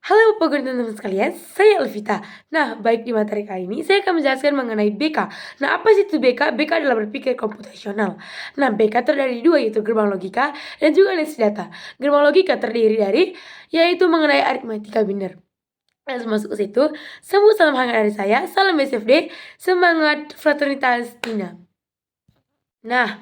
Halo Bapak Guru dan teman sekalian, saya Elvita. Nah, baik di materi kali ini saya akan menjelaskan mengenai BK. Nah, apa sih itu BK? BK adalah berpikir komputasional. Nah, BK terdiri dari dua, yaitu gerbang logika dan juga analisis data. Gerbang logika terdiri dari, yaitu mengenai aritmatika biner. Nah, masuk ke situ, sambut salam hangat dari saya, salam SFD, semangat fraternitas Tina. Nah,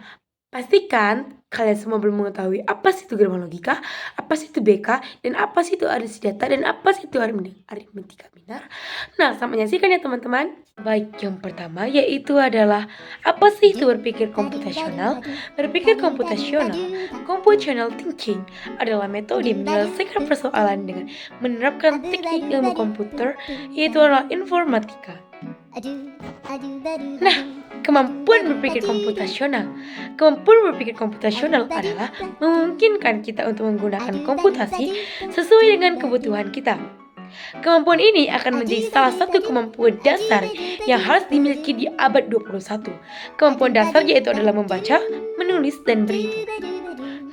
pastikan kalian semua belum mengetahui apa sih itu gerbang logika, apa sih itu BK, dan apa sih itu analisis data, dan apa sih itu aritmatika biner. Nah, sama menyaksikan ya teman-teman. Baik, yang pertama yaitu adalah apa sih itu berpikir komputasional? Berpikir komputasional, computational thinking adalah metode menyelesaikan persoalan dengan menerapkan teknik ilmu komputer, yaitu adalah informatika. Nah, kemampuan berpikir komputasional. Kemampuan berpikir komputasional adalah memungkinkan kita untuk menggunakan komputasi sesuai dengan kebutuhan kita. Kemampuan ini akan menjadi salah satu kemampuan dasar yang harus dimiliki di abad 21. Kemampuan dasar yaitu adalah membaca, menulis, dan berhitung.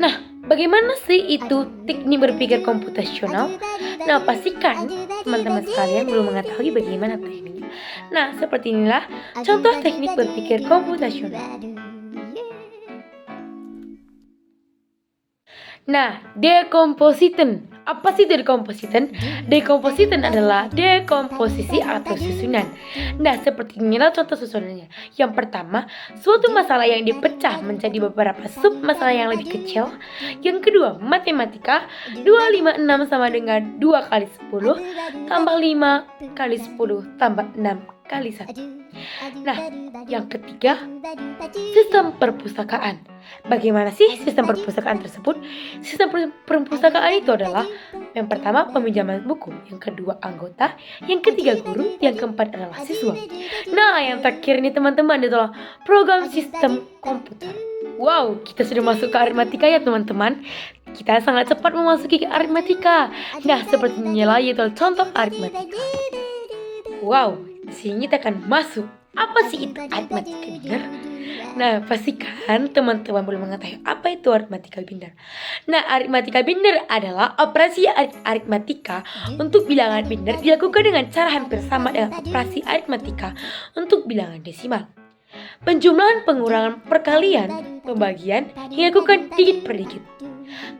Nah, bagaimana sih itu teknik berpikir komputasional? Nah, pastikan teman-teman sekalian belum mengetahui bagaimana tekniknya. Nah, seperti inilah contoh teknik berpikir komputasional. Nah, decomposition. Apa sih decomposition? Decomposition adalah dekomposisi atau susunan. Nah, seperti inilah contoh susunannya. Yang pertama, suatu masalah yang dipecah menjadi beberapa sub masalah yang lebih kecil. Yang kedua, matematika. 256 sama dengan 2 kali 10 tambah 5 kali 10 tambah 6 kali 1. Nah, yang ketiga, sistem perpustakaan. Bagaimana sih sistem perpustakaan tersebut? Sistem perpustakaan itu adalah yang pertama peminjaman buku, yang kedua anggota, yang ketiga guru, yang keempat adalah siswa. Nah, yang terakhir ini teman-teman adalah program sistem komputer. Wow, kita sudah masuk ke aritmatika ya teman-teman. Kita sangat cepat memasuki ke aritmatika. Nah, seperti inilah yaitu contoh aritmatika. Wow, di sini kita akan masuk. Apa sih itu aritmatika biner? Nah, pastikan teman-teman belum mengetahui apa itu aritmatika biner. Nah, aritmatika biner adalah operasi aritmatika untuk bilangan biner dilakukan dengan cara hampir sama dengan operasi aritmatika untuk bilangan desimal. Penjumlahan, pengurangan, perkalian, pembagian dilakukan digit per digit.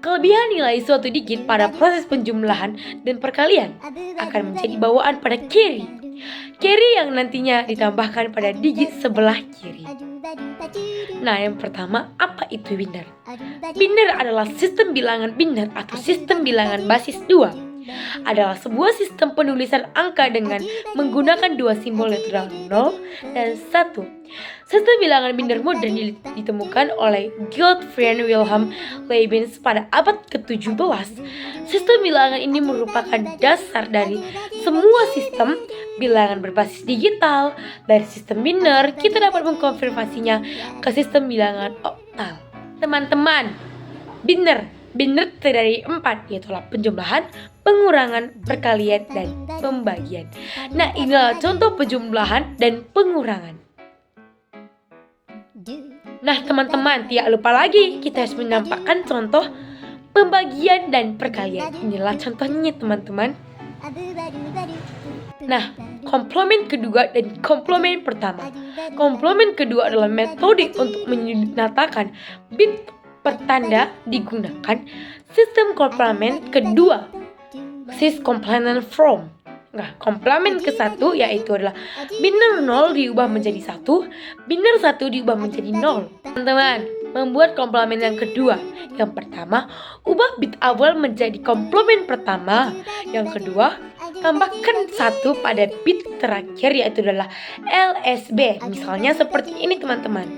Kelebihan nilai suatu digit pada proses penjumlahan dan perkalian akan menjadi bawaan pada carry. Carry yang nantinya ditambahkan pada digit sebelah kiri. Nah, yang pertama, apa itu biner? Biner adalah sistem bilangan biner atau sistem bilangan basis 2. Adalah sebuah sistem penulisan angka dengan menggunakan dua simbol literal 0 dan 1. Sistem bilangan biner modern ditemukan oleh Gottfried Wilhelm Leibniz pada abad ke-17. Sistem bilangan ini merupakan dasar dari semua sistem bilangan berbasis digital. Dari sistem biner, kita dapat mengkonvertinya ke sistem bilangan oktal. Teman-teman, biner terdiri dari 4, yaitu penjumlahan, pengurangan, perkalian, dan pembagian. Nah, inilah contoh penjumlahan dan pengurangan. Nah, teman-teman, tidak lupa lagi kita harus menampakkan contoh pembagian dan perkalian. Inilah contohnya, teman-teman. Nah, komplement kedua dan komplement pertama. Komplement kedua adalah metode untuk menyatakan bit pertanda digunakan. Sistem komplement kedua, sis complement from. Nah, komplement ke-1 yaitu adalah biner 0 diubah menjadi 1, biner 1 diubah menjadi 0. Teman-teman, membuat komplement yang kedua. Yang pertama, ubah bit awal menjadi komplement pertama. Yang kedua, tambahkan 1 pada bit terakhir yaitu adalah LSB. Misalnya seperti ini, teman-teman.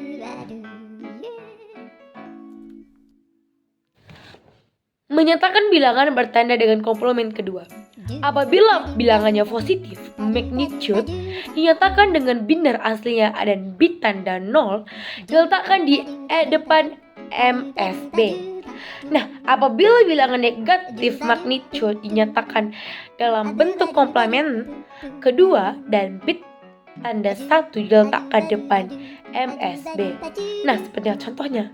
Menyatakan bilangan bertanda dengan komplement kedua. Apabila bilangannya positif, magnitude dinyatakan dengan biner aslinya dan bit tanda 0 diletakkan di depan MSB. Nah, apabila bilangan negatif, magnitude dinyatakan dalam bentuk komplement kedua dan bit tanda 1 diletakkan depan MSB. Nah, seperti contohnya.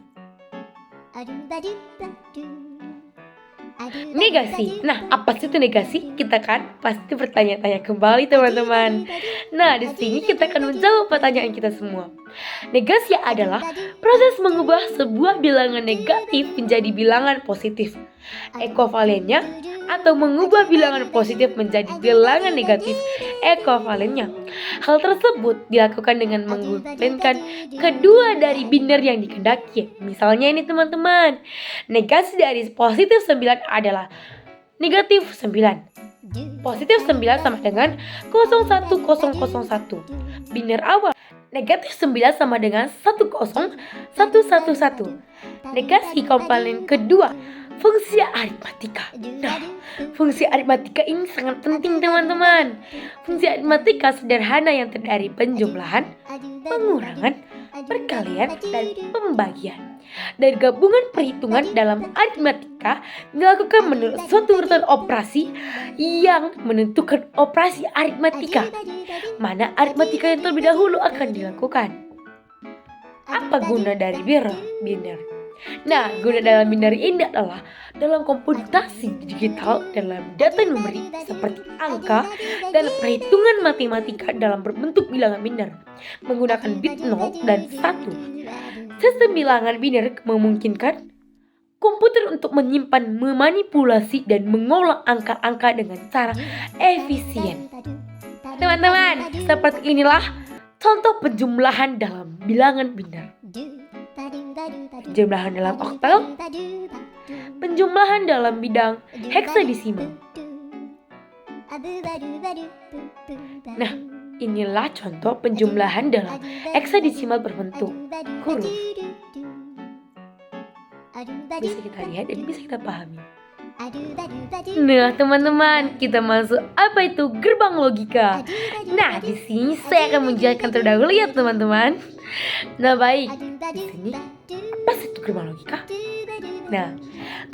Negasi. Nah, apa sih itu negasi? Kita kan pasti bertanya-tanya kembali teman-teman. Nah, di sini kita akan menjawab pertanyaan kita semua. Negasi adalah proses mengubah sebuah bilangan negatif menjadi bilangan positif. Ekuivalennya atau mengubah bilangan positif menjadi bilangan negatif ekuivalennya. Hal tersebut dilakukan dengan menggabungkan kedua dari biner yang dikehendaki. Misalnya ini teman-teman, negasi dari positif 9 adalah negatif 9. Positif 9 sama dengan 01001. Biner awal negatif 9 sama dengan 10111. Negasi komponen kedua, fungsi aritmatika. Nah, fungsi aritmatika ini sangat penting teman-teman. Fungsi aritmatika sederhana yang terdiri penjumlahan, pengurangan, perkalian, dan pembagian. Dari gabungan perhitungan dalam aritmatika dilakukan menurut suatu urutan operasi yang menentukan operasi aritmatika. Mana aritmatika yang terlebih dahulu akan dilakukan? Apa guna dari biner? Nah, guna dalam biner ini adalah dalam komputasi digital dalam data numerik seperti angka dan perhitungan matematika dalam berbentuk bilangan biner menggunakan bit 0 dan 1. Sistem bilangan biner memungkinkan komputer untuk menyimpan, memanipulasi, dan mengolah angka-angka dengan cara efisien. Teman-teman, seperti inilah contoh penjumlahan dalam bilangan biner. Penjumlahan dalam oktal, penjumlahan dalam bidang heksadesimal. Nah, inilah contoh penjumlahan dalam heksadesimal berbentuk huruf. Bisa kita lihat dan bisa kita pahami. Nah, teman-teman, kita masuk apa itu gerbang logika. Nah, di sini saya akan menjelaskan terdahulu ya, teman-teman. Nah, baik. Di sini apa sih itu gerbang logika? Nah,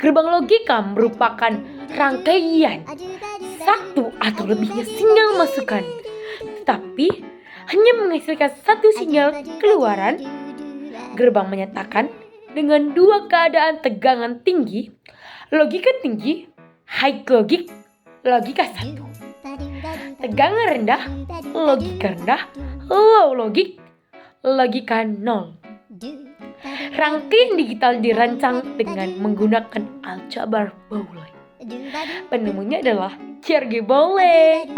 gerbang logika merupakan rangkaian satu atau lebihnya sinyal masukan, tetapi hanya menghasilkan satu sinyal keluaran. Gerbang menyatakan dengan dua keadaan tegangan tinggi, logika tinggi, high logic, logika 1. Tegangan rendah, logika rendah, low logic, logika 0. Rangkaian digital dirancang dengan menggunakan aljabar Boolean. Penemunya adalah Sergey Boolean.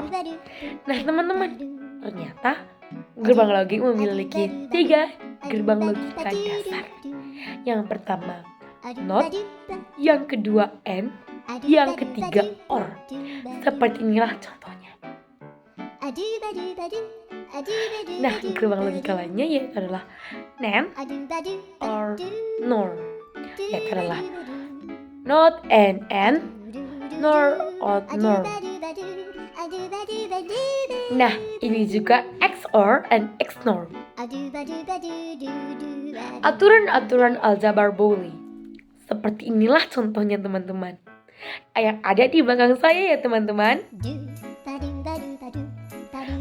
Nah, teman-teman, ternyata gerbang logik memiliki 3 gerbang logika dasar. Yang pertama not, yang kedua and, yang ketiga or. Seperti inilah contohnya. Nah, gerbang logika lainnya yaitu adalah NAND or NOR, yaitu adalah not and nor or nor. Nah, ini juga XOR and XNOR. Aturan-aturan aljabar Boolean. Seperti inilah contohnya teman-teman. Yang ada di belakang saya ya teman-teman.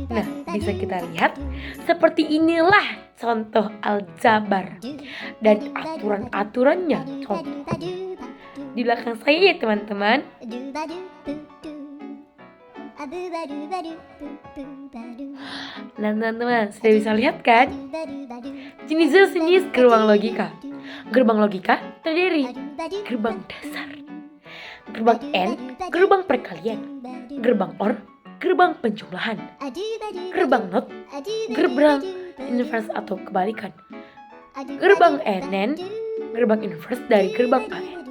Nah, bisa kita lihat seperti inilah contoh aljabar dan aturan-aturannya. Contoh di belakang saya ya teman-teman. Nah teman-teman, sudah bisa lihat kan jenis-jenis gerbang logika. Gerbang logika terdiri gerbang dasar, gerbang AND, gerbang perkalian, gerbang OR, gerbang penjumlahan, gerbang NOT, gerbang inverse atau kebalikan, gerbang NAND, gerbang inverse dari gerbang AND,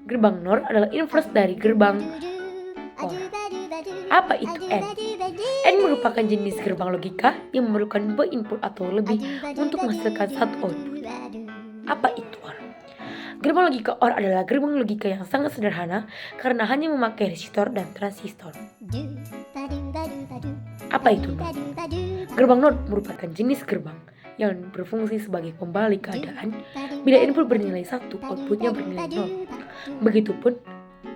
gerbang NOR adalah inverse dari gerbang OR. Apa itu AND? AND merupakan jenis gerbang logika yang memerlukan 2 input atau lebih untuk menghasilkan satu output. Apa itu OR? Gerbang logika OR adalah gerbang logika yang sangat sederhana karena hanya memakai resistor dan transistor. Apa itu NOT? Gerbang NOT merupakan jenis gerbang yang berfungsi sebagai pembalik keadaan bila input bernilai 1, outputnya bernilai 0. Begitupun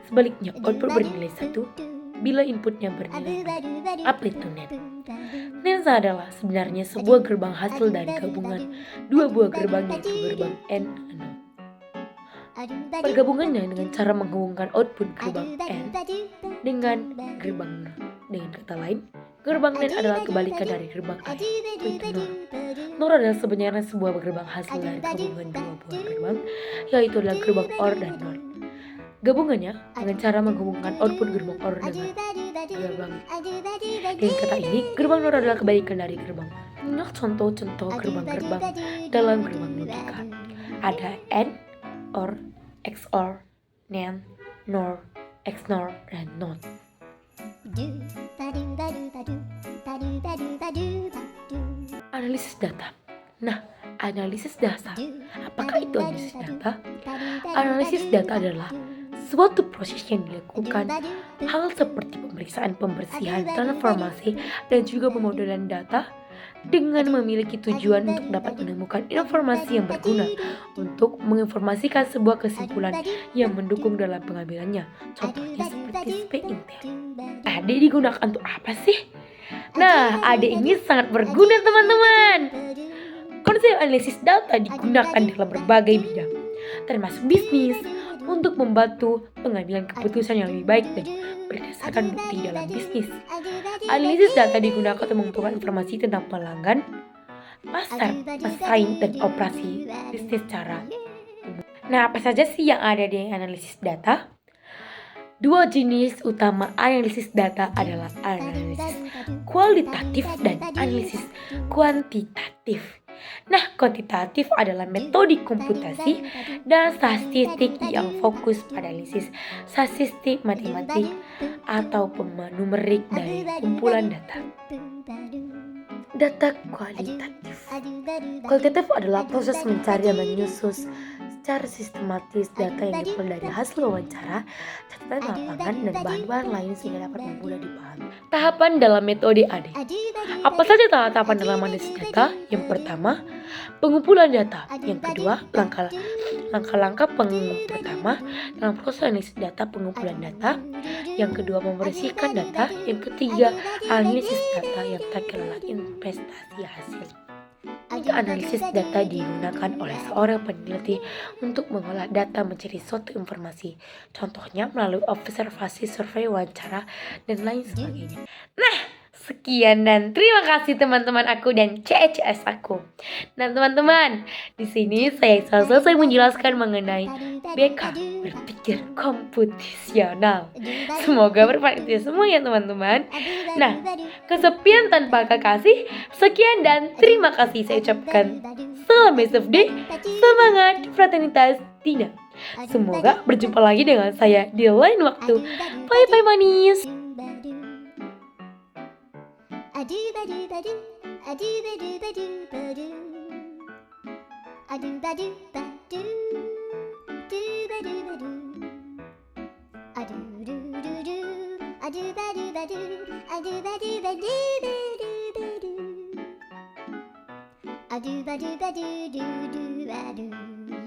sebaliknya, output bernilai 1 bila inputnya bernilai 0. Apa itu NAND? NAND adalah sebenarnya sebuah gerbang hasil dari gabungan 2 buah gerbang yaitu gerbang AND dan NOT. Pergabungannya dengan cara menghubungkan output gerbang N dengan gerbang NOR. Dengan kata lain, gerbang NAND adalah kebalikan dari gerbang A, yaitu NOR. NOR adalah sebenarnya sebuah gerbang hasil dari gabungan dua buah gerbang, yaitu adalah gerbang OR dan NOR. Gabungannya dengan cara menghubungkan output gerbang OR dengan gerbang. Dengan kata ini, gerbang NOR adalah kebalikan dari gerbang. Nah, contoh-contoh gerbang-gerbang dalam gerbang logika. Ada AND, OR, XOR, NAND, NOR, XNOR, dan NOT. Analisis data. Nah, analisis data. Apakah itu analisis data? Analisis data adalah suatu proses yang dilakukan hal seperti pemeriksaan pembersihan, transformasi, dan juga pemodelan data dengan memiliki tujuan untuk dapat menemukan informasi yang berguna untuk menginformasikan sebuah kesimpulan yang mendukung dalam pengambilannya. Contohnya seperti survei Intel. AD digunakan untuk apa sih? Nah, AD ini sangat berguna teman-teman. Konsep analisis data digunakan dalam berbagai bidang, termasuk bisnis, untuk membantu pengambilan keputusan yang lebih baik dan berdasarkan bukti dalam bisnis. Analisis data digunakan untuk mengumpulkan informasi tentang pelanggan, pasar, pesaing, dan operasi bisnis secara umum. Nah, apa saja sih yang ada di analisis data? Dua jenis utama analisis data adalah analisis kualitatif dan analisis kuantitatif. Nah, kuantitatif adalah metode komputasi dan statistik yang fokus pada analisis statistik matematik atau numerik dari kumpulan data. Data kualitatif. Kualitatif adalah proses mencari dan menyusun secara sistematis data yang diperoleh dari hasil wawancara, catatan lapangan, dan bahan-bahan lain sehingga dapat mudah dipahami. Tahapan dalam metode AD. Apa saja tahapan dalam analisis data? Yang pertama, pengumpulan data. Yang kedua, langkah-langkah pertama dalam proses analisis data pengumpulan data. Yang kedua, membersihkan data. Yang ketiga, analisis data. Yang terakhir adalah investasi hasil. Analisis data digunakan oleh seorang peneliti untuk mengolah data mencari suatu informasi, contohnya melalui observasi, survei, wawancara, dan lain sebagainya. Nah, sekian dan terima kasih teman-teman aku dan CECS aku. Nah teman-teman, di sini saya selesai menjelaskan mengenai BK, berpikir komputasional. Semoga bermanfaat semua ya teman-teman. Nah, kesepian tanpa kekasih. Sekian dan terima kasih saya ucapkan. Salam SFD, semangat fraternitas Tina. Semoga berjumpa lagi dengan saya di lain waktu. Bye bye manis. A do ba do ba do do do ba do.